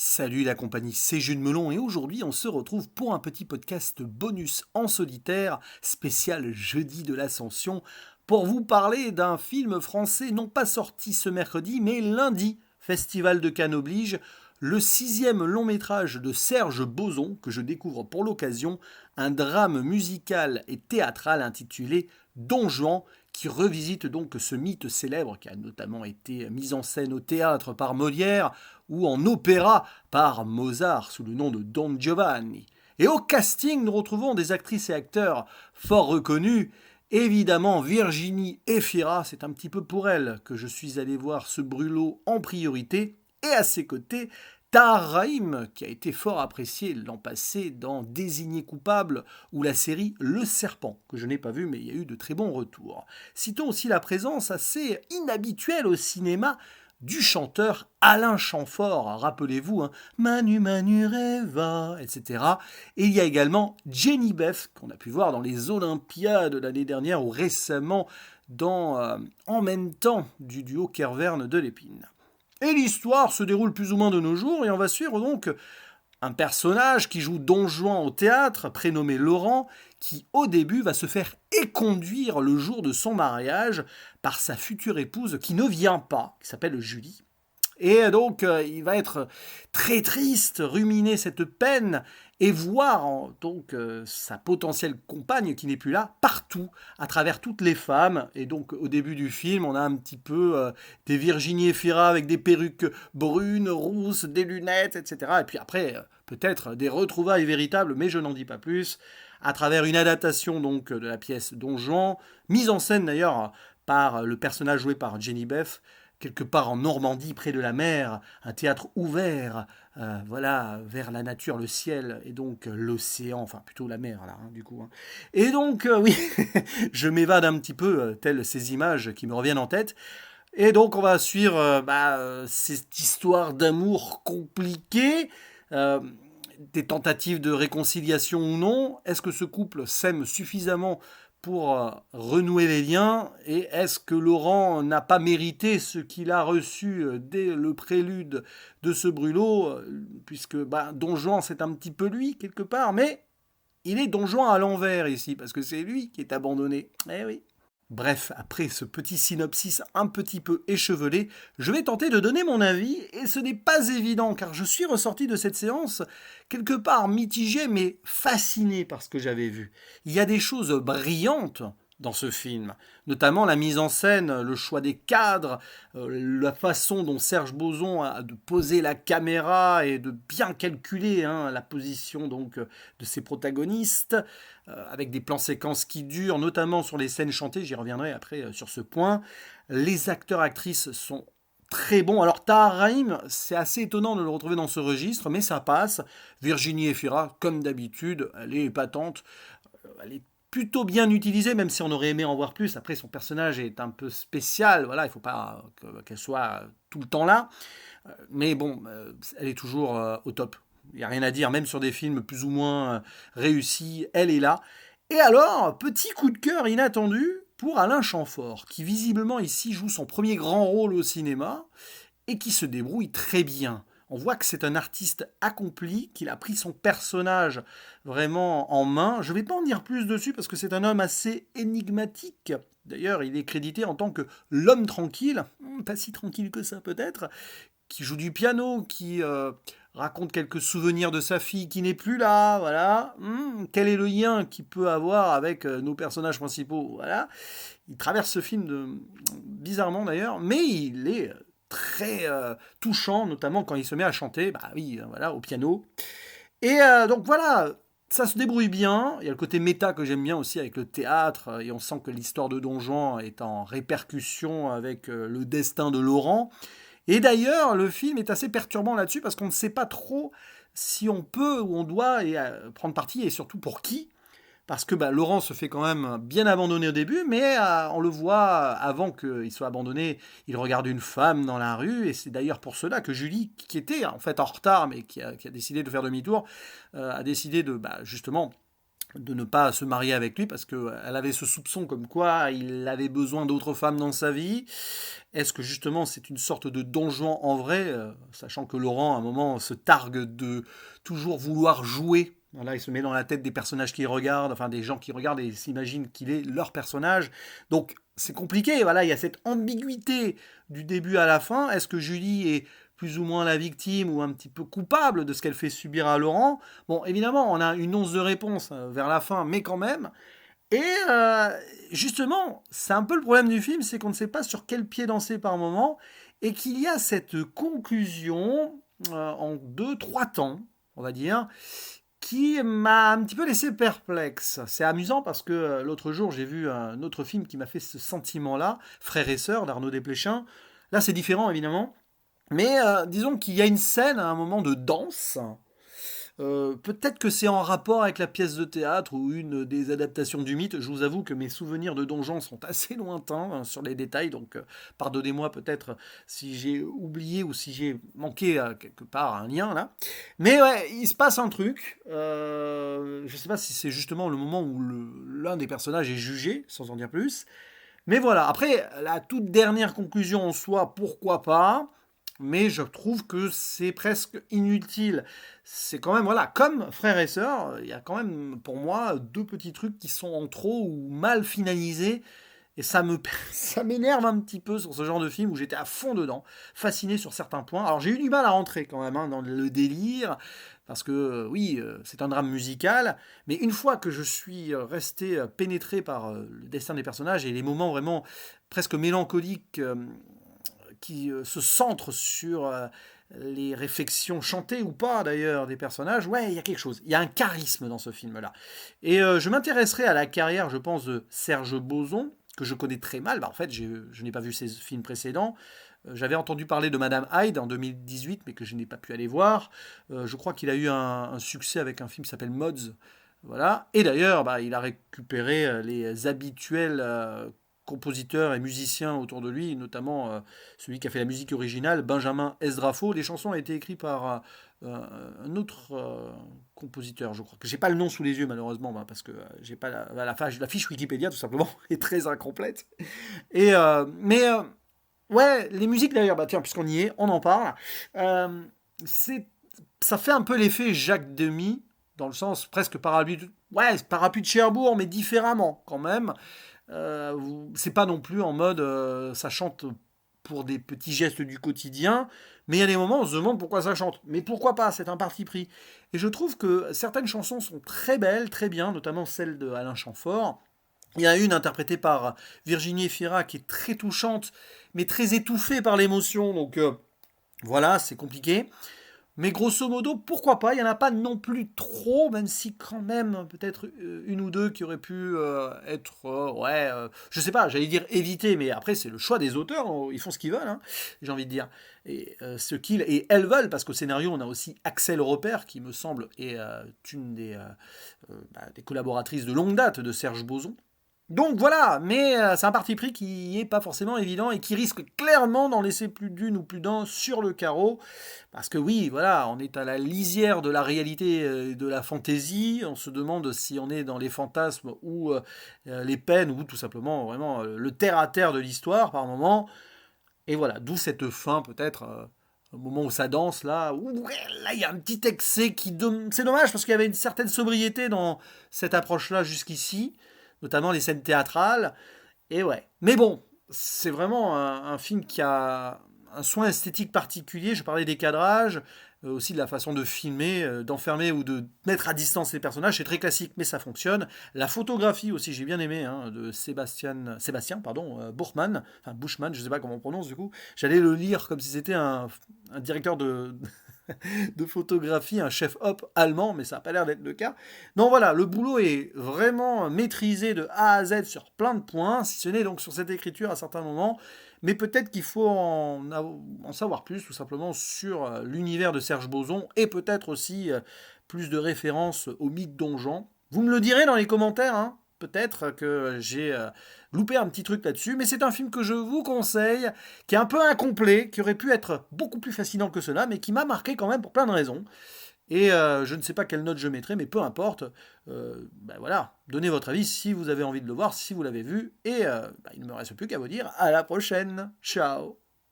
Salut la compagnie, c'est Jules Melon et aujourd'hui on se retrouve pour un petit podcast bonus en solitaire, spécial jeudi de l'Ascension, pour vous parler d'un film français non pas sorti ce mercredi mais lundi, Festival de Cannes oblige, le sixième long métrage de Serge Boson que je découvre pour l'occasion, un drame musical et théâtral intitulé Don Juan, qui revisite donc ce mythe célèbre qui a notamment été mis en scène au théâtre par Molière ou en opéra par Mozart sous le nom de Don Giovanni. Et au casting, nous retrouvons des actrices et acteurs fort reconnus. Évidemment, Virginie Efira, c'est un petit peu pour elle que je suis allé voir ce brûlot en priorité. Et à ses côtés, Tahar Rahim, qui a été fort apprécié l'an passé dans Désigné coupable ou la série Le Serpent, que je n'ai pas vu mais il y a eu de très bons retours. Citons aussi la présence assez inhabituelle au cinéma du chanteur Alain Chamfort, rappelez-vous, Manu Manu Reva, etc. Et il y a également Jenny Beff, qu'on a pu voir dans les Olympiades l'année dernière ou récemment dans En même temps du duo Kerverne de l'Épine. Et l'histoire se déroule plus ou moins de nos jours et on va suivre donc un personnage qui joue Don Juan au théâtre, prénommé Laurent, qui au début va se faire éconduire le jour de son mariage par sa future épouse qui ne vient pas, qui s'appelle Julie. Et donc, il va être très triste, ruminer cette peine et voir donc sa potentielle compagne qui n'est plus là partout, à travers toutes les femmes. Et donc, au début du film, on a un petit peu des Virginie Efira avec des perruques brunes, rousses, des lunettes, etc. Et puis après, peut-être des retrouvailles véritables, mais je n'en dis pas plus, à travers une adaptation donc de la pièce Don Juan, mise en scène d'ailleurs par le personnage joué par Jenny Beff, quelque part en Normandie, près de la mer, un théâtre ouvert, voilà, vers la nature, le ciel, et donc l'océan, enfin plutôt la mer, là, du coup. Et donc, oui, je m'évade un petit peu, telles ces images qui me reviennent en tête. Et donc, on va suivre cette histoire d'amour compliquée, des tentatives de réconciliation ou non. Est-ce que ce couple s'aime suffisamment pour renouer les liens, et est-ce que Laurent n'a pas mérité ce qu'il a reçu dès le prélude de ce brûlot, puisque Don Juan c'est un petit peu lui quelque part, mais il est Don Juan à l'envers ici, parce que c'est lui qui est abandonné. Eh oui. Bref, après ce petit synopsis un petit peu échevelé, je vais tenter de donner mon avis, et ce n'est pas évident, car je suis ressorti de cette séance quelque part mitigé, mais fasciné par ce que j'avais vu. Il y a des choses brillantes dans ce film, notamment la mise en scène, le choix des cadres, la façon dont Serge Boson a de poser la caméra et de bien calculer la position donc de ses protagonistes, avec des plans séquences qui durent, notamment sur les scènes chantées, j'y reviendrai après sur ce point. Les acteurs-actrices sont très bons. Alors Tahar Rahim, c'est assez étonnant de le retrouver dans ce registre, mais ça passe. Virginie Efira, comme d'habitude, elle est épatante, elle est plutôt bien utilisée, même si on aurait aimé en voir plus. Après, son personnage est un peu spécial, voilà, il ne faut pas qu'elle soit tout le temps là. Mais bon, elle est toujours au top. Il n'y a rien à dire, même sur des films plus ou moins réussis, elle est là. Et alors, petit coup de cœur inattendu pour Alain Chamfort, qui visiblement ici joue son premier grand rôle au cinéma et qui se débrouille très bien. On voit que c'est un artiste accompli, qu'il a pris son personnage vraiment en main. Je ne vais pas en dire plus dessus parce que c'est un homme assez énigmatique. D'ailleurs, il est crédité en tant que l'homme tranquille, pas si tranquille que ça peut-être, qui joue du piano, qui raconte quelques souvenirs de sa fille qui n'est plus là, voilà. Quel est le lien qu'il peut avoir avec nos personnages principaux, voilà. Il traverse ce film bizarrement d'ailleurs, mais il est très touchant, notamment quand il se met à chanter, oui, voilà, au piano. Et donc voilà, ça se débrouille bien. Il y a le côté méta que j'aime bien aussi avec le théâtre, et on sent que l'histoire de Don Juan est en répercussion avec le destin de Laurent. Et d'ailleurs, le film est assez perturbant là-dessus parce qu'on ne sait pas trop si on peut ou on doit prendre parti et surtout pour qui. Parce que Laurent se fait quand même bien abandonner au début, mais on le voit avant qu'il soit abandonné, il regarde une femme dans la rue, et c'est d'ailleurs pour cela que Julie, qui était en fait en retard, mais qui a décidé de faire demi-tour, a décidé de justement de ne pas se marier avec lui parce qu'elle avait ce soupçon comme quoi il avait besoin d'autres femmes dans sa vie. Est-ce que justement c'est une sorte de Don Juan en vrai, sachant que Laurent à un moment se targue de toujours vouloir jouer. Voilà, il se met dans la tête des personnages qu'il regarde, enfin des gens qui regardent et s'imaginent qu'il est leur personnage. Donc c'est compliqué, voilà, il y a cette ambiguïté du début à la fin. Est-ce que Julie est plus ou moins la victime ou un petit peu coupable de ce qu'elle fait subir à Laurent? Bon, évidemment, on a une once de réponse vers la fin, mais quand même. Et justement, c'est un peu le problème du film, c'est qu'on ne sait pas sur quel pied danser par moment, et qu'il y a cette conclusion en deux, trois temps, on va dire, qui m'a un petit peu laissé perplexe. C'est amusant parce que l'autre jour, j'ai vu un autre film qui m'a fait ce sentiment-là, Frères et Sœurs d'Arnaud Desplechin. Là, c'est différent, évidemment. Mais disons qu'il y a une scène à un moment de danse. Peut-être que c'est en rapport avec la pièce de théâtre ou une des adaptations du mythe. Je vous avoue que mes souvenirs de Donjon sont assez lointains sur les détails, donc pardonnez-moi peut-être si j'ai oublié ou si j'ai manqué quelque part un lien là. Mais ouais, il se passe un truc. Je sais pas si c'est justement le moment où l'un des personnages est jugé, sans en dire plus. Mais voilà, après, la toute dernière conclusion en soi, pourquoi pas, mais je trouve que c'est presque inutile. C'est quand même, voilà, comme frères et sœurs, il y a quand même, pour moi, deux petits trucs qui sont en trop ou mal finalisés, et ça m'énerve un petit peu sur ce genre de film où j'étais à fond dedans, fasciné sur certains points. Alors j'ai eu du mal à rentrer quand même dans le délire, parce que oui, c'est un drame musical, mais une fois que je suis resté pénétré par le destin des personnages et les moments vraiment presque mélancoliques qui se centrent sur les réflexions chantées ou pas d'ailleurs des personnages, ouais, il y a quelque chose. Il y a un charisme dans ce film-là. Et je m'intéresserai à la carrière, je pense, de Serge Boson, que je connais très mal. Bah, en fait, je n'ai pas vu ses films précédents. J'avais entendu parler de Madame Hyde en 2018, mais que je n'ai pas pu aller voir. Je crois qu'il a eu un succès avec un film qui s'appelle Mods. Voilà. Et d'ailleurs, bah, il a récupéré les habituels compositeurs et musiciens autour de lui, notamment celui qui a fait la musique originale, Benjamin Esdrafo. Les chansons ont été écrites par un autre compositeur, je crois, que j'ai pas le nom sous les yeux malheureusement, bah, parce que j'ai pas la fiche Wikipédia tout simplement est très incomplète. Et ouais, les musiques d'ailleurs, bah tiens, puisqu'on y est, on en parle. Euh, c'est, Ça fait un peu l'effet Jacques Demy, dans le sens presque parapluie de Cherbourg, mais différemment quand même. C'est pas non plus en mode ça chante pour des petits gestes du quotidien, mais il y a des moments où on se demande pourquoi ça chante. Mais pourquoi pas, c'est un parti pris. Et je trouve que certaines chansons sont très belles, très bien, notamment celle de Alain Chamfort. Il y en a une interprétée par Virginie Efira qui est très touchante, mais très étouffée par l'émotion, donc voilà, c'est compliqué. Mais grosso modo, pourquoi pas? Il n'y en a pas non plus trop, même si quand même, peut-être une ou deux qui auraient pu être, je sais pas, j'allais dire éviter, mais après c'est le choix des auteurs, hein, ils font ce qu'ils veulent, hein, j'ai envie de dire. Et ce qu'ils et elles veulent, parce qu'au scénario, on a aussi Axel Repère, qui me semble est une des collaboratrices de longue date de Serge Boson. Donc voilà, mais c'est un parti pris qui n'est pas forcément évident et qui risque clairement d'en laisser plus d'une ou plus d'un sur le carreau. Parce que oui, voilà, on est à la lisière de la réalité et de la fantaisie. On se demande si on est dans les fantasmes ou les peines ou tout simplement vraiment le terre-à-terre de l'histoire par moment. Et voilà, d'où cette fin peut-être. Au moment où ça danse, là, il y a un petit excès c'est dommage parce qu'il y avait une certaine sobriété dans cette approche-là jusqu'ici, notamment les scènes théâtrales. Et ouais. Mais bon, c'est vraiment un film qui a un soin esthétique particulier. Je parlais des cadrages, aussi de la façon de filmer, d'enfermer ou de mettre à distance les personnages. C'est très classique, mais ça fonctionne. La photographie aussi, j'ai bien aimé, hein, de Sébastien pardon, Buchmann, enfin Bushman, je ne sais pas comment on prononce du coup. J'allais le lire comme si c'était un directeur de photographie, un chef-op allemand, mais ça n'a pas l'air d'être le cas. Non, voilà, le boulot est vraiment maîtrisé de A à Z sur plein de points, si ce n'est donc sur cette écriture à certains moments, mais peut-être qu'il faut en savoir plus, tout simplement, sur l'univers de Serge Boson, et peut-être aussi plus de références au mythe donjon. Vous me le direz dans les commentaires, hein. Peut-être que j'ai loupé un petit truc là-dessus, mais c'est un film que je vous conseille, qui est un peu incomplet, qui aurait pu être beaucoup plus fascinant que cela, mais qui m'a marqué quand même pour plein de raisons. Et je ne sais pas quelle note je mettrai, mais peu importe. Ben voilà, donnez votre avis si vous avez envie de le voir, si vous l'avez vu. Et il ne me reste plus qu'à vous dire à la prochaine. Ciao.